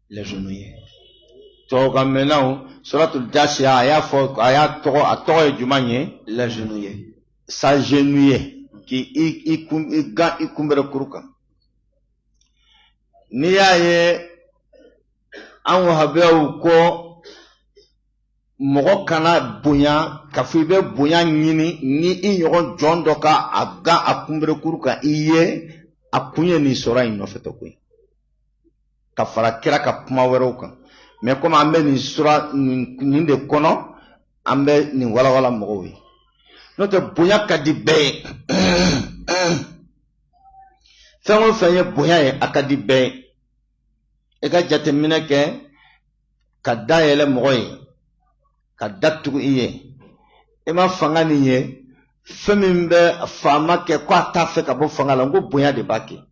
les genouillers. Toga maintenant, suratul Jasiya, aya togo jumanye, les genouillers. S'agenouiller, qui ikumbere kuruka. Niyaye, an wahabew ko, mogo kana bonya, kafibe bonya nyini, ni inyogon jondoka, aga akumbere kuruka, iye, akunye ni sora inofeto kwe. Kafara kira ka kuma wɛrɛw kan mais comme an bɛ nin sura nin de kɔnɔ an bɛ nin walawala mɔgɔw ye n'o tɛ bonya ka di bɛɛ ye fɛn o fɛn ye bonya ye a ka di bɛɛ ye i ka jateminɛ kɛ ka dayɛlɛ mɔgɔ ye ka datugu i ye i ma fanga nin ye fɛn min bɛ faama kɛ ko a t'a fɛ ka bɔ fanga la n ko bonya de b'a kɛ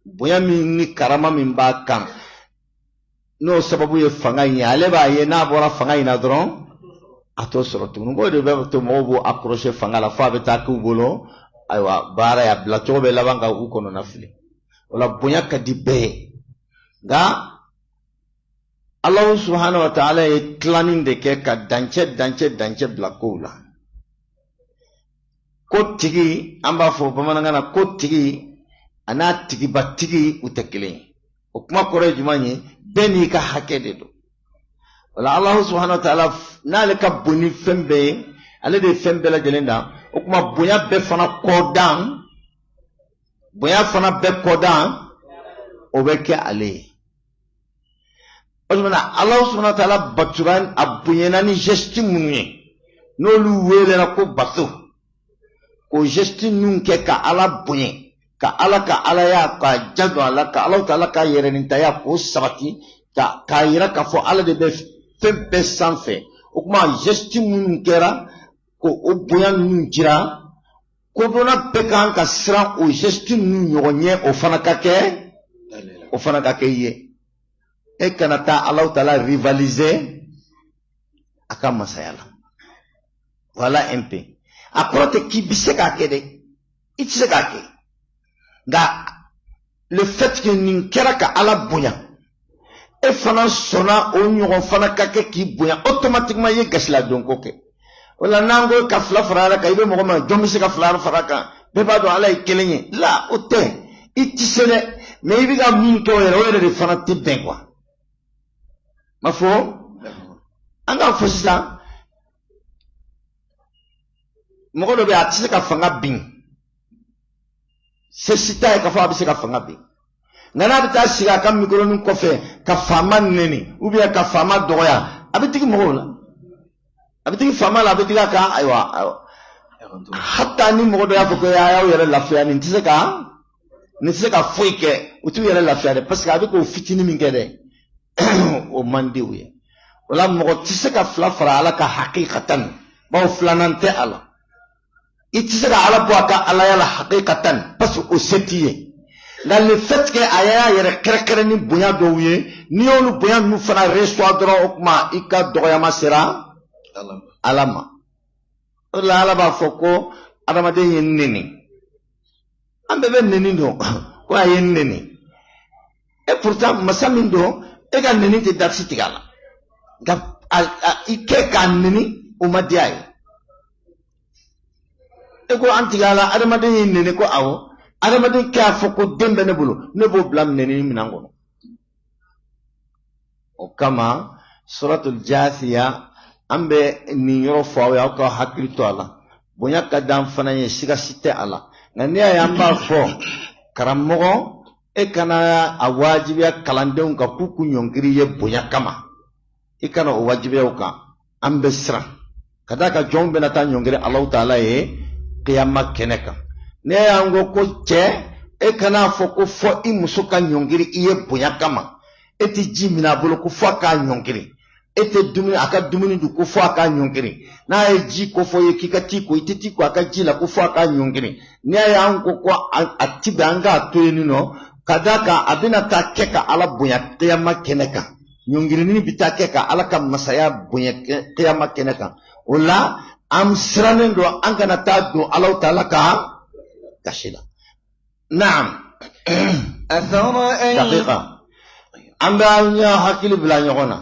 bonya min ni karama min b'a kan n'o sababu ye fanga in ye ale b'a ye n'a bɔra fanga in na dɔrɔn a t'o sɔrɔ tuguni ko de bɛ to mɔgɔw b'o accrocher fanga la fo a bɛ taa k'u bolo ayiwa baara y'a bila cogo bɛ laban ka u kɔnɔna fili o la bonya ka di bɛɛ ye nka Allahu subhanahu wa ta'ala ye tilanin de kɛ ka dancɛ bila kow la ko tigi an b'a fɔ bamanankan na ko tigi a n'a tigibatigi u tɛ kelen ye o kuma kɔrɔ ye jumɛn ye bɛɛ n'i ka hakɛ de don o la Allahu subhanahu wa ta'ala n'ale ka bon ni fɛn bɛɛ ye ale de ye fɛn bɛɛ lajɛlen da o kuma bonya bɛɛ fana kɔdan o bɛ kɛ ale ye o tuma na Allahu subhanahu wa ta'ala batura a bonyana ni geste minnu ye n'olu welela ko bato ko geste ninnu kɛ ka Ala bonya ka Ala ka Alaya ka jado Ala ka Allah ta'ala ka yɛrɛnintaya k'o sabati k'a yira k'a fɔ Ala de bɛ fɛn bɛɛ sanfɛ o kuma geste minnu kɛra ko o bonya ninnu jira ko donna bɛɛ kan ka siran o geste ninnu ɲɔgɔn ɲɛ o fana ka kɛ i ye e kana taa Allah ta'ala rivaliser a ka masaya la voilà un peu a kɔrɔ tɛ k'i bɛ se k'a kɛ dɛ i tɛ se k'a kɛ nka le fait que nin kɛra ka Ala bonya e fana sɔnna o ɲɔgɔn fana ka kɛ k'i bonya automatiquement i ye gasiladonko kɛ o la n'an ko ka fila fara Ala kan i bɛ mɔgɔ min jɔn bɛ se ka fila fara kan bɛɛ b'a dɔn Ala ye kelen ye la o tɛ i tɛ se dɛ mais i bɛ ka min kɛ o yɛrɛ de fana tɛ bɛn quoi ma fɔ an k'a fɔ sisan mɔgɔ dɔ bɛ a tɛ se ka fanga bin c'est si ta ye k'a fɔ a bɛ se ka fanga bin nka n'a bɛ taa sigi a ka mikronin kɔfɛ ka faama nɛni ou bien ka faama dɔgɔya a bɛ digi mɔgɔw la a bɛ digi faama la a bɛ digi a kan ayiwa hatta ni mɔgɔ dɔ y'a fɔ ko a y'aw yɛrɛ lafiya nin tɛ se ka foyi kɛ u t'u yɛrɛ lafiya dɛ parce que a bɛ k'o fitinin min kɛ dɛ o man di u ye o la mɔgɔ tɛ se ka fila fara Ala ka hakikatan bawo filanan tɛ a la i tɛ se ka Ala bɔ a ka Alaya la hakikatan parce que o se t'i ye nka le fait que a y'a yɛrɛ kɛrɛkɛrɛ ni bonya dɔw ye n'i y'olu bonya ninnu fana reçoit dɔrɔn o kuma i ka dɔgɔyama sera Ala ma o de la Ala b'a fɔ ko adamaden ye n nɛni an bɛɛ bɛ nɛni dɔn ko a ye n nɛni et pourtant masa min don e ka nɛni tɛ date tigɛ a la nka i kɛ k'a nɛni o ma diya ye e ko an tigɛ a la adamaden ye nɛni ko awɔ adamaden k'a fɔ ko den bɛ ne bolo ne b'o bila nɛni minɛn kɔnɔ o kama suratul Jasiya an bɛ nin yɔrɔ fɔ aw ye aw ka hakili to a la bonya ka d'an fana ye siga si tɛ a la nka n'i y'a ye an b'a fɔ karamɔgɔ e kana a wajibiya kalandenw kan k'u ɲɔngiri ye bonya kama i kana o wajibiya o kan an bɛ siran ka d'a kan jɔnw bɛna taa ɲɔngiri Alahu Ta'ala ye kiyama kɛnɛ kan ne y'an ko cɛ e kana fɔ ko fɔ i muso ka ɲɔngiri i ye bonya kama e tɛ ji min a bolo ko fɔ a k'a ɲɔngiri e tɛ dumuni a ka dumuni dun ko fɔ a k'a ɲɔngiri n'a ye ji ko fɔ ye k'i ka ti ko i tɛ ti ko a ka ji la ko fɔ a k'a ɲɔngiri ne y'an ko a ti bɛn an k'a to yen nɔ ka d'a kan a bɛna taa kɛ ka Ala bonya kiyama kɛnɛ kan ɲɔngirinin bɛ taa kɛ ka Ala ka masaya bonya kiyama kɛnɛ kan o la an sirannen don an kana taa don Alahu Ta'ala ka gasi la naam daqiqa anda nya hakili bila nyogona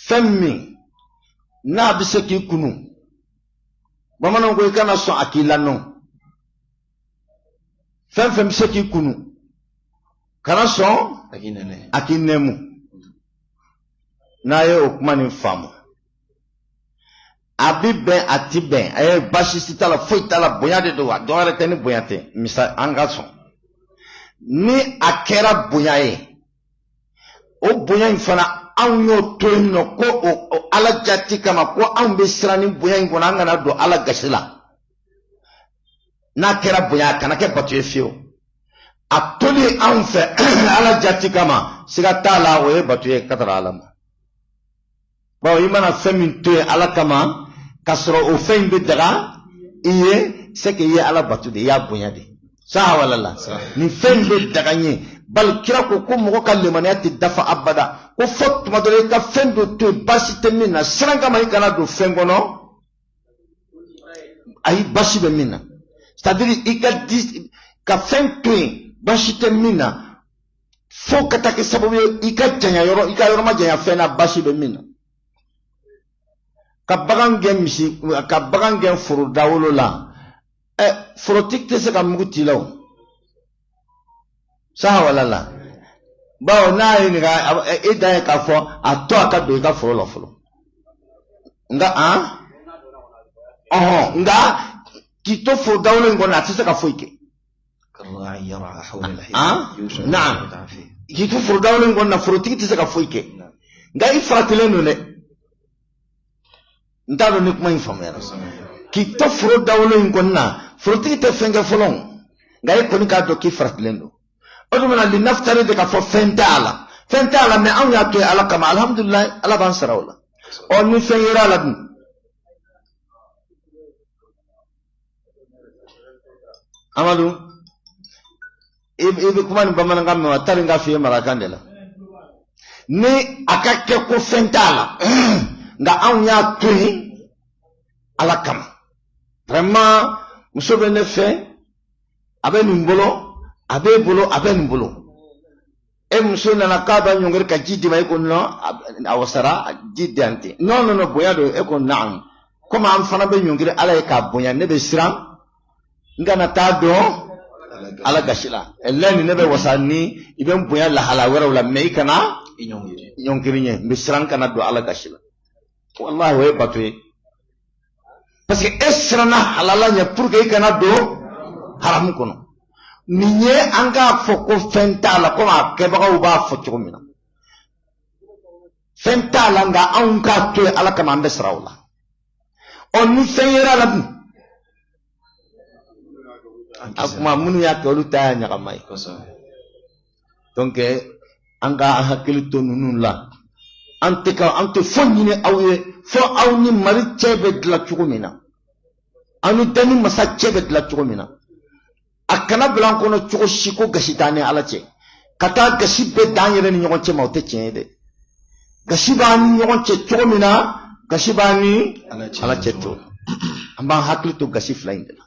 femmi na biseki kunu bamana ko kana so akila no fem biseki kunu kana so akinemu na ye okmani famu abiben atiben bashi sitala foitala boyade do wa do ara tani boyate misa angaso ni akera boyaye o boyan fana anyo toyno ko o ala jatti kama ko an be sirani boyan ko nangana do ala gasila na kera boya kana ke batu efio atoli an fe ala jatti kama siga tala o e batu e katara alama ba imana femin to ala kama kasro o fein be daga iye seke ye ala batu de ya boya de sa wala ni fein be daga ni bal kira ko mo kalle manati dafa abada ko fot ma dole ka fein do to basi temina sranga mai kana do fengono ay basi be mina c'est-à-dire ika ka fein to basi temina fo kata ke sababu ika janya yoro ma janya fena basi be mina ka bagan gen furu dawolo la furu tikte se ka muguti law sa wala la ba na ni ga ida ka fo ato aka do ka furu lo furu nga nga kito furu dawolo ngona tse ka foike Allah yara hawla al-hayy na'am kito furu dawolo ngona furu tikte se ka foike nga ifratile no le ndalo ni kuma informera ki to furo dawlo ngonna furo tite fenge folon ngai ko ni ka do ki fratlendo odo mena li naftari de ka fo fentala me an ya to ala kama alhamdulillah ala ban sarawla on ni fengira la dun amadu ibe kuma ni bamana ngam wa tari nga fiye marakandela ni akakke ko fentala nga an ya tuni ala kama vraiment muso be ne fe abe nimbolo e muso na ka ba nyongere ka jidi mai ko no awasara jidi anti no boya do e ko na'am kuma am fana be nyongere ala e ka boya ne be siram ngana ta do ala gashila ellen ne be wasani ibe boya la hala wara wala me kana nyongere nye be siram kana do ala gashila wallahi way batwe parce que esrana halala nya pour que kana do haram kono ninye anga foko fentala ko ma ke baga uba fo chumina fentala nga anka to ala kama ambe srawla on ni feyera la akuma munu ya to luta nya kamai donc anga hakil to nunun la ante fonyine fo awni mari chebe dla chugumina anu dani masa chebe dla chugumina akana blanco no chugo shiko gashitane alache kata gashibe danyere ni nyogonche mawte chede gashibani nyogonche chugumina gashibani alache to amba hakli to gashif laindela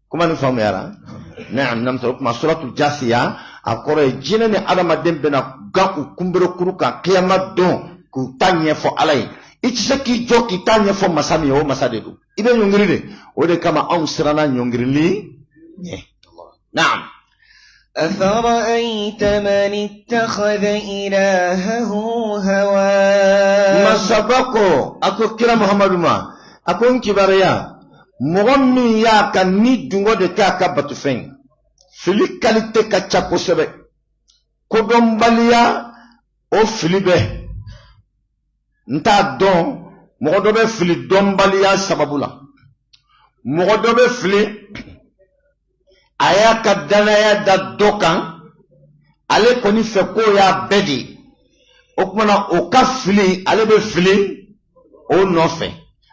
kuma ni famu yara na'am namto ma suratul jasiya akore jinane adama dembe na ga kumbero kuruka qiyamad don ku tanye fo alay ichsaki joki tanye fo masami o masade du ibe nyongiri de o de kama on sirana nyongiri li na'am أفرأيت من اتخذ إلهه هواه masabako ako kira muhammadu ma ako kibariya mogommi ya kan ni dungo de ka batu fen fili kalite ka chako sebe kodombaliya o fili be nta don mogo be fili dombaliya sababula mogo be fili aya ka danaya da dokan ale koni fe ko ya bedi o kuma o ka fili ale be fili o nofe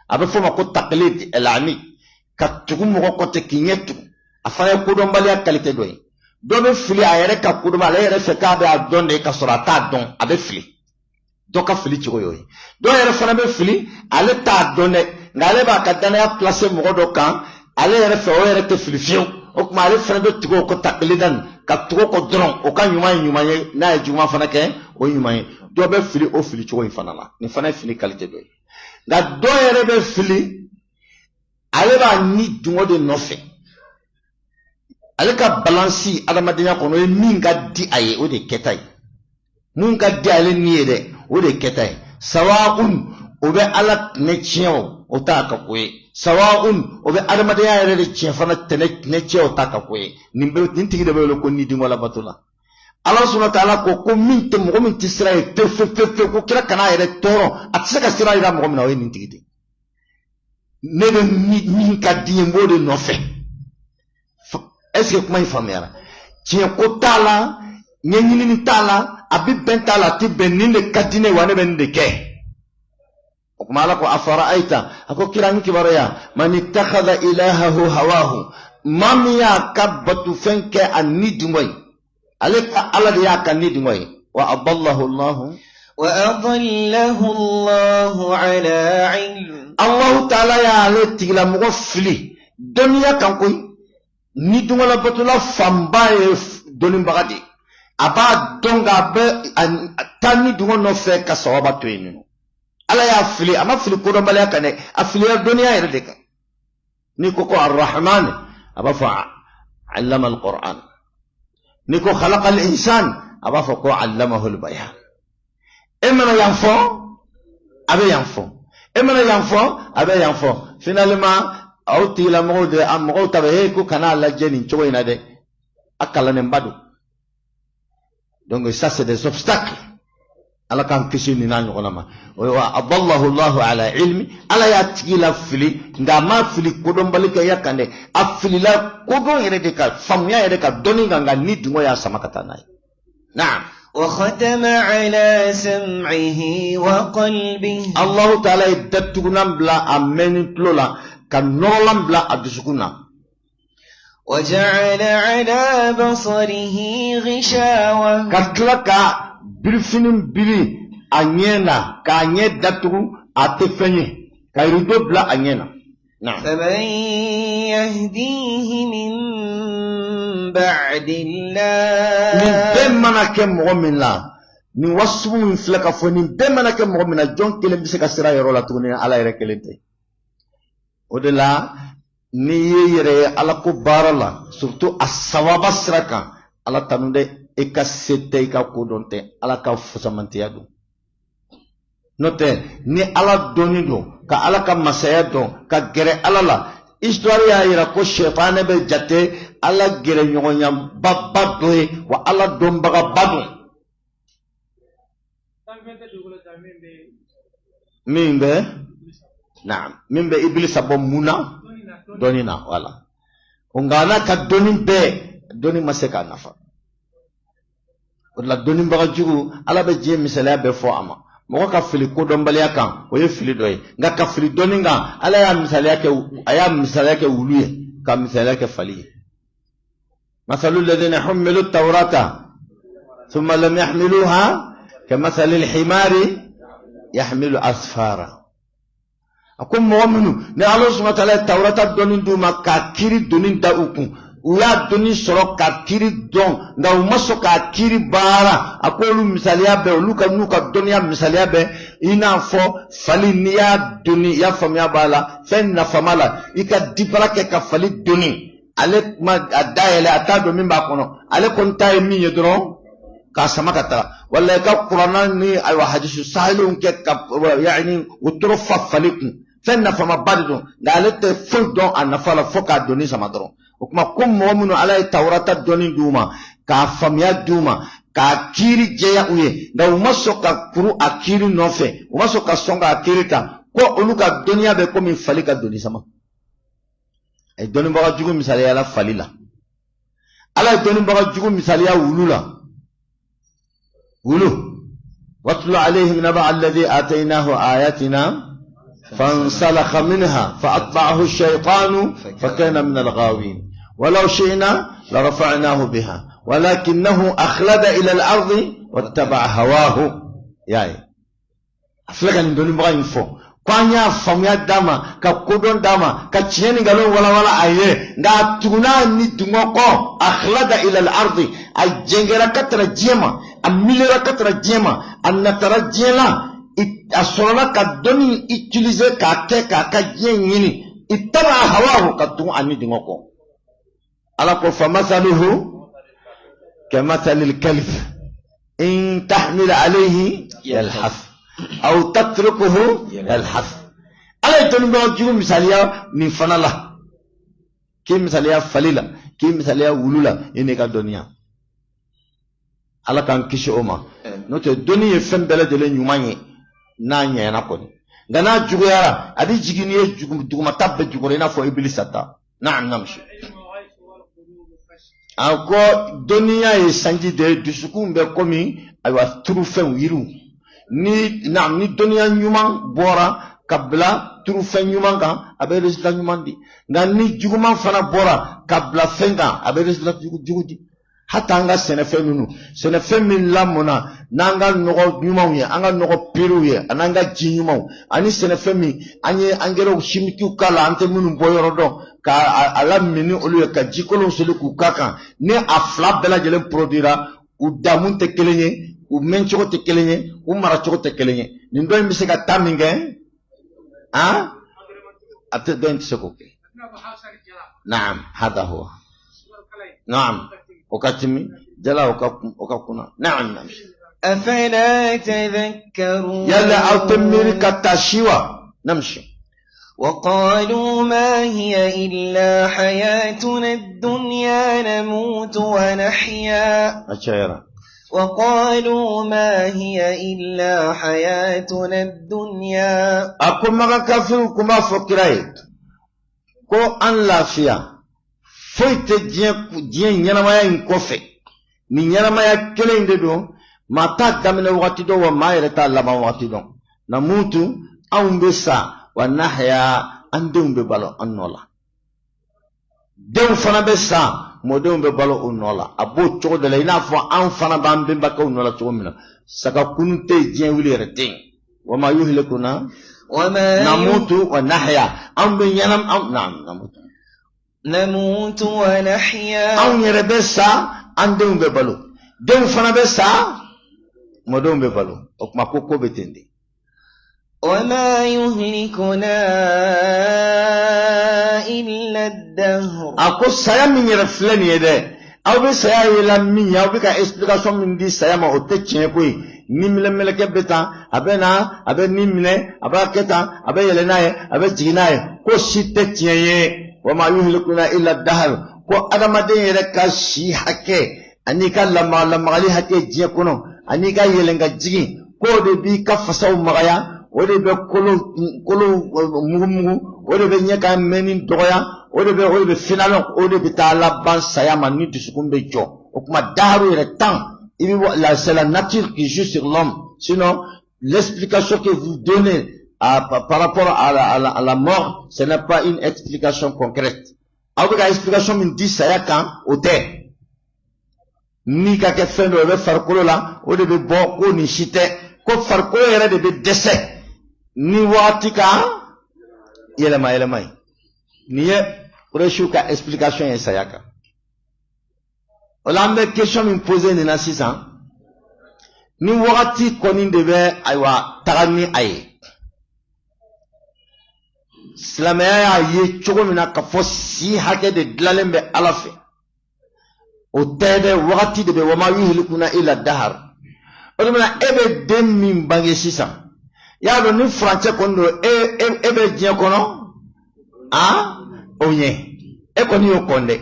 abe foma ko taqlid elani ka tugu mogo ko te kinyetu afaya ko dombaliya kalite doy do be fili ayere ka ko do ale yere fe ka be adonde ka sura ta don abe fili doka fili chigo yoy do yere fana be fili ale ta donne ngale ba ka danaya place mogo do kan ale yere fe o yere te fili fiu o kuma ale fana do tigo ko taklidan ka tigo ko dron o ka ɲuman ye n'a ye juguman fana kɛ o ɲuman ye dɔ bɛ fili o fili cogo in fana la nin fana ye fili qualité dɔ ye nka dɔ yɛrɛ bɛ fili ale b'a ni dungo de nɔfɛ ale ka balansi adamadenya kɔnɔ o ye min ka di a ye o de kɛta ye mun ka di ale ni ye dɛ o de kɛta ye sawa'un o bɛ ala tɛnɛ tiɲɛ o t'a ka ko ye sawa'un o bɛ adamadenya yɛrɛ de tiɲɛ fana tɛnɛ tiɲɛ o t'a ka ko ye nin tigi de bɛ wele ko ni dingo labato la ala subhanahu wa ta'ala ko min tɛ mɔgɔ min tɛ sira ye pewu ko kira kana yɛrɛ tɔɔrɔ a tɛ se ka sira yira mɔgɔ min na o ye nin tigi de ne bɛ min ka di ye n b'o de nɔfɛ est-ce que kuma in faamuyara tiɲɛ ko t'a la ɲɛɲinini t'a la a bɛ bɛn t'a la a tɛ bɛn nin de ka di ne wa ne bɛ nin de kɛ o kuma ala ko afara'aita a ko kira ni kibaruya man ittakhadha ilahahu hawahu maa min y'a ka batufɛn kɛ a ni dungo ye ale ka ala de y'a ka ni dungo ye wa adallahu allahu ala ilm allahu ta'ala y'ale tigilamɔgɔ fili dɔnniya kan koyi ni dungo la batula fanba ye dɔnnibaga de a b'a dɔn nka a bɛ taa ni dungo nɔfɛ ka sawaba to yen nɔ ala y'a fili a ma fili kodɔnbaliya kan dɛ a filila dɔnniya yɛrɛ de kan ni ko arrahman a b'a fɔ allama alquran ni ko khalaqa al-insan a b'a fɔ ko allamahu al-bayan e mana yan fɔ a bɛ yan fɔ e mana yan fɔ a bɛ yan fɔ finalement aw tigilamɔgɔw de a mɔgɔw ta bɛ ko kana lajɛ nin cogo in na dɛ a kalannenba don donc ça c'est des obstacles ala kan kisi ni na ɲɔgɔn ma wa adallahu allahu ala ilmi ala y'a tigi la fili nka a ma fili kodɔnbali kɛ ya kan dɛ a filila kodɔn yɛrɛ de ka faamuya yɛrɛ ka dɔnni kan nka ni dungo y'a sama ka taa n'a ye naam وختم على سمعه وقلبه الله تعالى يدتغنا بلا امن تلولا كنولا بلا ادسكنا وجعل على بصره غشاوة كتلك برفين بري انينا كاني دتغو اتفني كايرودو بلا انينا نعم فمن يهديه من بعد الله من بمنا كم مؤمن لا ni wasu min filaka fo ni be mana ke mo mina jon kelen bi se ka sira yoro la tuguni ala yere kelen te o de la ni yere ala ko barala surtout as-sawaba siraka ala tanude e ka sete ka ko donte ala ka fusamantiya do note ni ala doni do ka ala ka masaya do ka gere ala la histoire ya yira ko shaytan be jate ala gere nyonya babba do wa ala dombaga badu mimbe naam mimbe iblis abo muna doni na wala ungana ka doni be doni maseka nafa wala doni baga jugu ala be je misala be fo ama mo ka fili ko don baliya kan o ye fili doy nga ka fili doni nga ala ya misala yake aya misala yake wuluye ka misala yake fali masalul ladina humilu at-taurata thumma lam yahmiluha كمثل الحمار يحمل أسفارا أكون مؤمن نعلم سبحانه وتعالى التوراة دونين دوما كاكيري دونين داوكو ويا دونين سرو كاكيري دون ناو مسو كاكيري بارا أقول مثاليا به لوكا نوكا دنيا مثاليا به إنا فو فلي نيا دوني يا فميا بالا فين نفمالا إكا ديبرا كفالي دوني عليك ما أدايلة أتادو من باكونو عليك كنتاي مين يدرون كاسمكتا ولا كقرآن ني أيوة حديث سهلون كك يعني وترفع فلكم فين فما بدو قالت فندون أن فلا فوق دوني سمادرون وكما كم مؤمن على التوراة دوني دوما كافميا دوما كاكيري جيا ويه لو ما سوكا كرو أكيري نوفه وما سوكا سونغا أكيري تا كو أولوكا دنيا بكم فلكا دوني سما الدوني بقى جوجو مثالي على فليلا على الدوني بقى جوجو مثالي على ولولا ولو واتل عليهم نبأ الذي آتيناه آياتنا فانسلخ منها فأتبعه الشيطان فكان من الغاوين ولو شئنا لرفعناه بها ولكنه أخلد إلى الأرض واتبع هواه يعني أفلق أن دون بغا ينفو kwanya famya dama ka kodon dama ka cheni galon wala aye nga tuguna ni dungoko akhlada ila al-ardi ay jengera katra jema amilera katra jema annatara jela asola ka doni utiliser ka te ka jengini itara hawahu ka tu ani dungoko ala ko famasaluhu kamathalil kalb in tahmil alayhi yalhaf أو تتركه الحث ألا يتنبغ جيو مثاليا من فنالا كي مثاليا فليلا كي مثاليا ولولا إنك الدنيا ألا كان كيش أما نوتي الدنيا يفهم بلد لين يماني نانيا ينقل غنا جوغيارا أدي جيجيني جوغما تاب جوغرينا فو إبليس أتا نعم نمشي أكو الدنيا يسانجي دي دسكون بكومي أيوا تروفن ويرو ni dunia nyuman bora kabla turufen nyuman kan abe resultat nyuman di nga ni juguman fana bora kabla fenga abe resultat jugudi hata anga senefe min lamona nanga nogo nyuman ye anga nogo piru ye ananga ji nyuman ani senefe min anye angero shimiku kala ante munu boyoro do ka ala mini olu ka jikolo selu ku kaka ni afla bela jelen produira u damun te kelenye u menchogo te kelenye u marachogo te kelenye nin doy mi sega taminge ha ate doy tsoko naam hada huwa naam wakatimi jala wakakuna naam afala tadhakkarun yalla autamir katashiwa namshi وقالوا ما هي إلا حياتنا الدنيا نموت ونحيا وقالوا ما هي إلا حياتنا الدنيا أكو مغا كافر كما فكراي كو أن لا فيا فويت جين ينمايا ينكوفي من ينمايا كلين دو ما تاك وقت دو وما يرتا لما وقت دو نموت أو بسا ونحيا أندم ببالو أنولا دم فنا بسا مودم ببالو أنولا أبو تشود لينا فو أن فنا بام بمبكو أنولا تشومنا سكا كنتي جين ولي رتين وما يهلكنا نموت ونحيا أم بينام أم نعم نموت ونحيا أم يربسا أندم ببالو دم فنا بسا مودم ببالو أكما كوكو بتندي وما يهلكنا إلا الدهر أكو سيا من يرفلن يده أو بسيا يلا من يا بك إسبيكاسون من دي سيا ما أتتشين كوي نملة ملكة بتا أبنا أبن نملة أبا كتا أبن يلناي أبن جيناي كو شتتشين وما يهلكنا إلا الدهر كو أدم دين يركا شي حكي أنيكا لما علي حكي جي كونو أنيكا يلنغا جي كو دي بي كفساو مغايا ode be kolo mugu ode be nyaka menin doya ode be finalo ode be tala ban sayama ni dusukumbe jo okuma daru ere temps c'est la nature qui joue sur l'homme sinon l'explication que vous donnez par rapport à la mort ce n'est pas une explication concrète avec une explication min dit sayaka ote ni ka ke fendo be farkolo la ode be bo ko ni shite ko farkolo ere de be décès ni watika yelemay niye reshuka explication ya sayaka olambe question me poser ni na 6 ans ni wakati koni debe aywa tagani ay islamaya ya ye chogo mina ka fosi hake de dlalembe alafe o tede wakati debe wama yuhlikuna ila dahar olamna ebe dem min bange 6 ans ya do ni français kondo ebe dien kono onye e koni yo konde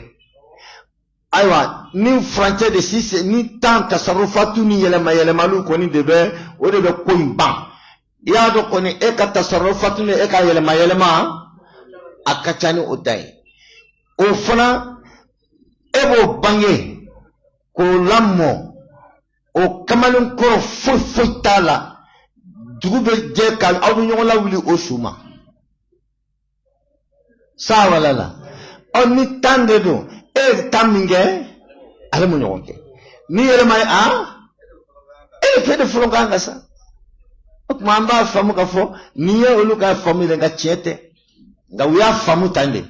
aywa ni français de six ni tant tasarrufatu ni yelema lu koni debe o debe ko imban ya do koni e ka tasarrufatu ni e ka yelema akachani odai o fana ebo bange ko lammo o kamalun ko fo tala dugube je kal awu nyola wuli osuma sawalala oni tande do e taminge ale mo nyonke ni yele mai e fe de fulonga ngasa Mamba famu kafo, niye uluka famu lenga chete. Nga uya famu tande.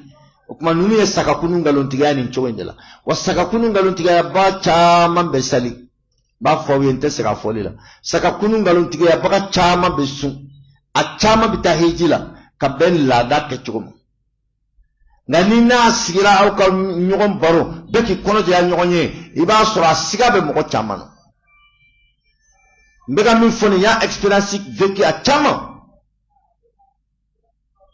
Ukuma nunu ye sakakunu ngalontiga ni nchowendela. Wa sakakunu ngalontiga ya ba chama besali. Ba fawu yente saka folila. Sakakunu ngalontiga ya baka chama besu. A chama bitahijila. Kaben lada kechukuma. Nga nina sigira au ka nyugon baro. Beki kono jaya nyugonye. Iba sura siga be moko chama no. Mbega mifoni ya experience vécu à chama.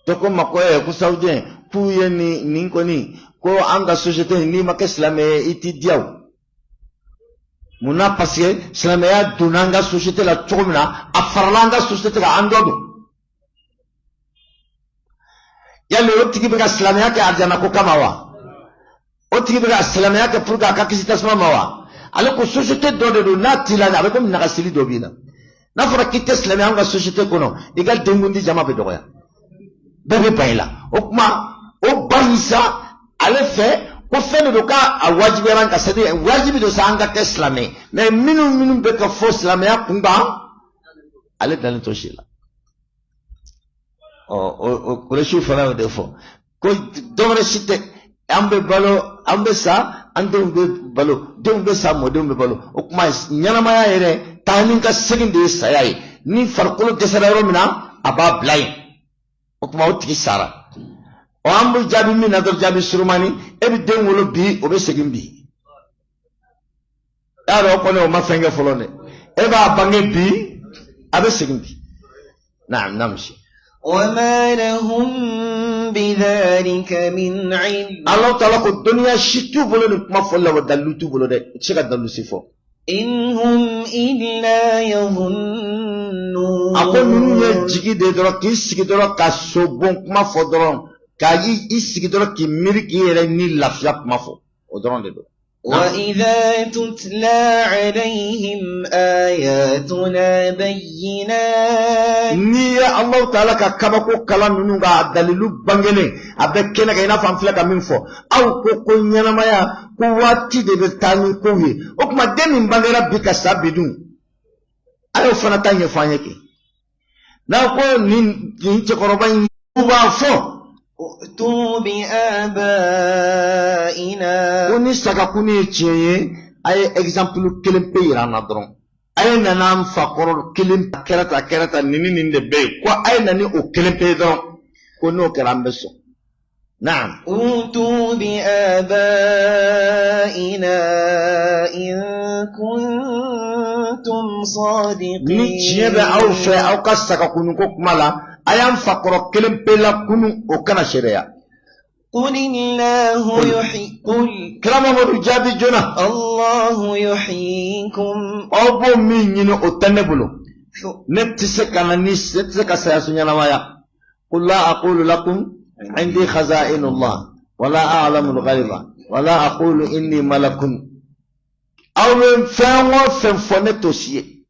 Toko makoye kusauje kuye ni ninkoni ko anga société ni make islamé iti diaw. Muna parce islamé ya dunanga société la chomina afarlanga société la andodo. Ya le otiki bega islamé ya ke arjana ko kamawa. Otiki bega islamé ya ke purga kakisita mawa. Alors que société de natila avec comme nakasili dobina na fora kitte islami anga société kono igal dengundi jama be doya bebe bayla okma o bayisa ale fe ko fene do ka a wajibi ran ka sadi wajibi do sa anga ke islami mais minum be ka fo islami ya kumba ale dan to shila o ko le shu fara de fo ko domre site ambe balo ambe sa andon be balo don be sa modon be balo o kuma nyana maya yere tanin ka segin de sayai ni farqulu tesararo mina aba blay o kuma o tiki sara o ambu jabi min nador jabi surumani e bi den wolo bi o be segin bi yaro ko ne o ma fenge folone e ba bange bi abe segin bi na'am namshi وما لهم بذلك من علم الله تعالى ko dunya shitu bolo ni kuma folla wa dalutu bolo de chika dalu sifo إن هم إلا يظنون ako nunu ye jigi de doro ki sigi doro ka so bon kuma fo doro ka yi sigi doro ki miriki yere ni lafiya kuma fo o doro de do وإذا تتلى عليهم آياتنا بينات ni ya Allah ta'ala ka kabako kala nunu ga dalilu bangene abekena ka ina famfila ka minfo au ko ko nyana maya ko wati de betani ko wi o kuma demin bangera bika sabidun ayo fana tanye fanyeke na ko ni je koroban uba fo ائتوا بآبائنا Oni saka kuni tiye ay exemple kelim pe irana dron ay nanam fakoro kelim kerata nini ninde be ko ay nani o kelim pe dron ko no karambe so naam ائتوا بآبائنا إن كنتم صادقين ni tiye be aw fe aw ka saka kunu ko kumala ayam fakoro kelim pe la kunu o kana sheria قل الله يحيي قل krama mo jabi jona الله يحييكم obo mi nyino o tanebulo netti se kana ni se ka sa sunya na maya qul la aqulu lakum عندي خزائن الله ولا أعلم الغيب ولا أقول إني ملك أو من فانو فنفنتوسي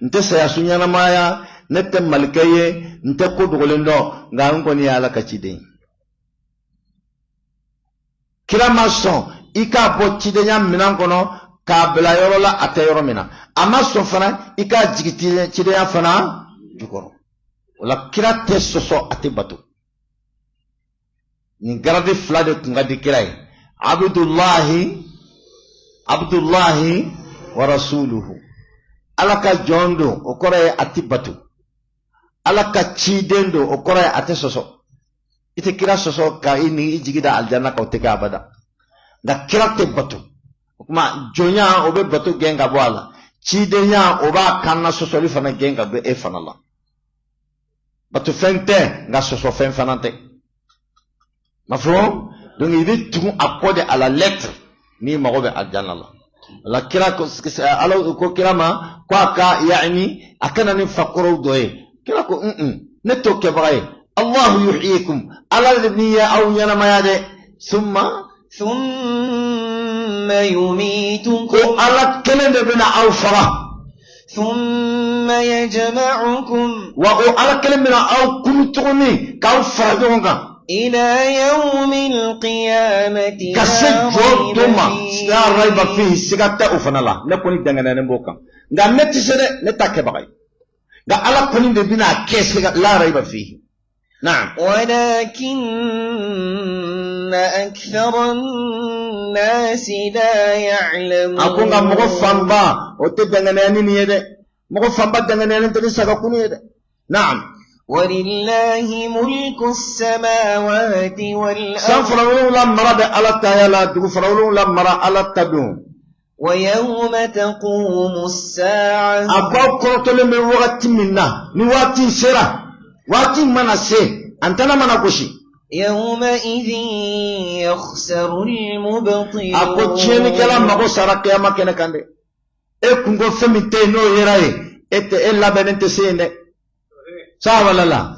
نت سياسونيا نمايا نت ملكية نت كودغولندو غانكوني على كتشيدين كلا ماسون إيكا بوتشيدين منانكونو كابلا يورولا أتيورو منا أما سوفنا إيكا جيكتشيدين فنا جوكورو ولا كلا تسوسو أتيباتو ni garadi flade ngadi kirai abdullahi wa rasuluhu alaka jondo okore atibatu alaka chidendo okore atesoso ite kira soso ka ini ijigida aljanna ka oteka abada da kirate batu kuma jonya obe batu genga bwala chidenya oba kanna soso li fana genga be e fana la batu fente nga soso fen fanante mafhum donc il est tout accordé à la lettre ni magobe aljanna la kira ko alors ko kirama kwa ka yani akana ni fakoro doye kira ko netto ke baye Allah yuhyikum ala ibniya aw yana mayade thumma يميتكم ala kelende bina aw fara ثم يجمعكم ala kelende bina aw kumtuni ka fara jonga إلى يوم القيامة كسجود دوما لا ريب فيه سيغاتا وفنالا نكوني دغنا نمبوكا غا نتي سره نتاكي باغاي ga ala koni de bina kese la raiba fihi. Na'am. ولكن أكثر الناس لا يعلمون. Akunga mogo famba ote dangane ni yede. Mogo famba dangane ni tadi saga kuni yede. Na'am. ولله ملك السماوات والأرض. Sanfrawulu la marade ala tayala dugu frawulu la mara ala tabun. ويوم تقوم الساعة. Abba korotole me wakati minna ni wati sera. Wati mana se antana mana koshi. يومئذ يخسر المبطلون. Ako cheni kala mago sara kiyama kene kande. E kungo femite no yeraye ete ella benente sene. Sawa lala.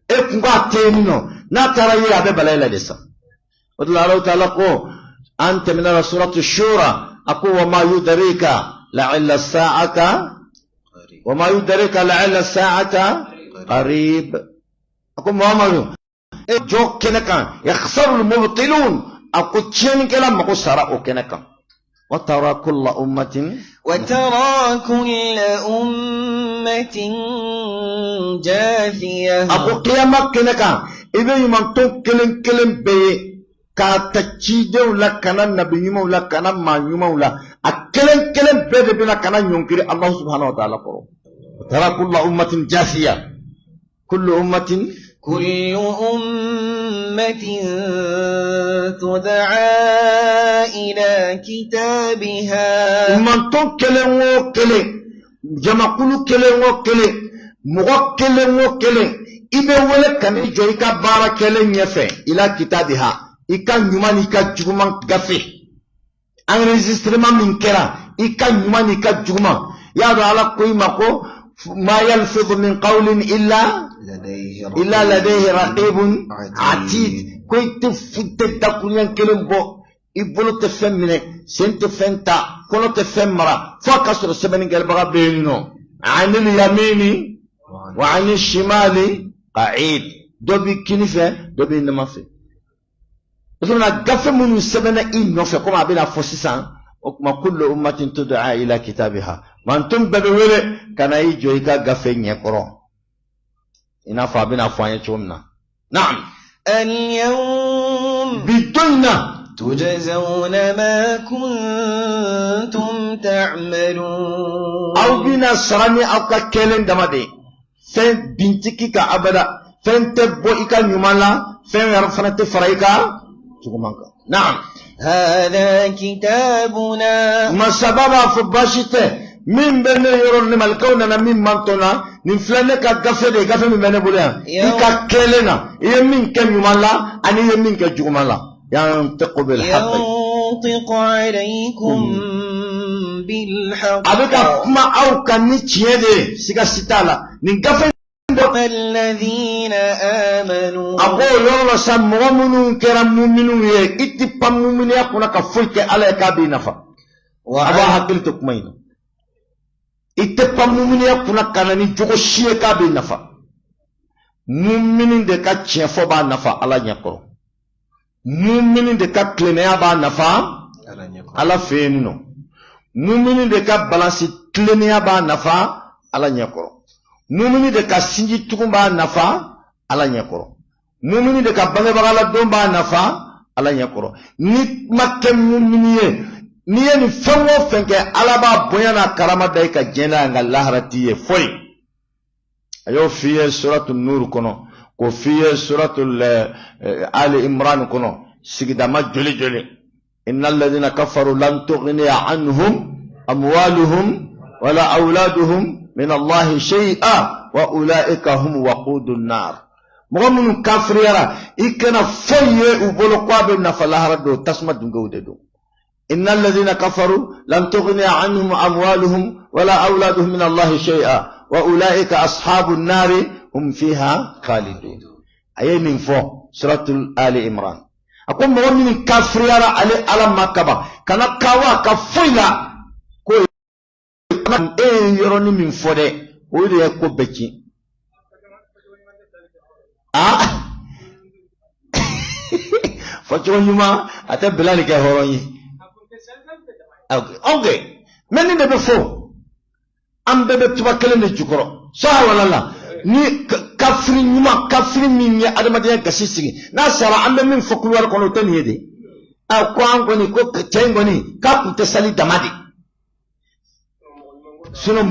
E kungo ateni no na tara yera be balala desa. Wadla Allah ta'ala ko anta min suratu shura aku wa ma yudarika la'alla as-sa'ata wa ma yudarika la'alla as-sa'ata qarib. Aku Muhammadu e jo kenekan yakhsaru al-mubtilun aku cheni kala mago sara o kenekan. Wa tara kullu ummatin وترى كل أمة جاثية. Aku qiyamah kenekan ibe yumanton kelen be ka tachidew la kana nabiyumaw la kana manyumaw la akelen be de bina kana nyonkiri Allah subhanahu wa ta'ala ko. Tara kullu ummatin jasiya. Kullu ummatin تدعى إلى كتابها. Yumanton kelen jamakulu kelen mugo kelen ibe wele kan ijo ika bara kelen nyefe ila kitabiha ika nyumani ika juguman gafe enregistrement min kera ika nyumani ika juguman ya do ala koy mako ma yalfidu min qawlin illa ladayhi raqibun atid koy te fitte takunyan kelen bo ibolo te femmine sente fenta kono te femmara fakasro sebeni gel baga benino anil yamini wa anil shimali qa'id dobi kinife dobi namafe osona gafe munu sebena inofe koma abina fosisan okuma kullu ummatin tud'a ila kitabiha mantum bebe wele kana ijo ika gafe nyekoro ina fa abina fanye chomna. Naam. اليوم bidunna تجزون ما كنتم تعملون. aw bina sarani aw ka kelen damade fen bintiki ka abada fen tebbo ika nyumala fen yar fanate faraika tukumanka. Naam. هذا كتابنا. Ma sababa fubashite min bene yoron ni malkauna na min mantona ni flane ka gafe mi bene bulia ika kelena ye min ken nyumala ani ye min ka jugumala yantiqu bil haqq ينطق عليكم بالحق. abika kuma au kan ni chiede siga sitala ni gafe الذين آمنوا. abo yoro sam mu'minun keram mu'minun ye itipam mu'min ya kuna ka fulke ala ka bi nafa aba hakil tukmaina itipam mu'min ya kuna kana ni jogo shiye ka bi nafa mu'minin de ka chefo ba nafa ala nyakoro mu'minin de ka klene ba nafa ala fenino mu'minin de ka balance klene ba nafa ala nyakoro mumini de ka sinji tukumba nafa ala nyekoro mumini de ka bange bagala domba nafa ala nyekoro ni makke mumini ye ni ye ni fengo fenke ala ba boyana karama dai ka jena nga lahrati ye foy ayo fiye suratul nur kono ko fiye suratul ali imran kono sigida ma joli innal ladina kafaru lan tughni anhum amwaluhum wala auladuhum min Allah shay'a wa ulaika hum waqudun nar. Mu'minun kafiriyara ikana foye ubolo kwabe na falahara do tasma dungawde do. Innal ladhina kafaru lan tughni anhum amwaluhum wala auladuhum min Allah shay'a wa ulaika ashabun nar hum fiha khalidun. Ayanin fo suratul Ali Imran. Ako mu'minun kafiriyara ale ala makaba kana kawa ka foila yoroni min fode o de ko beki facho nyuma ata bilal ke horonyi okay meni de befo an bɛɛ bɛ tuba kelen de jukɔrɔ saha walala ni kafiri ɲuman kafiri min ye adamadenya gasi sigi n'a sara an bɛ min fɔ couloir kɔnɔ o tɛ nin ye de ko an kɔni ko cɛ in kɔni k'a kun tɛ sali dama de sinon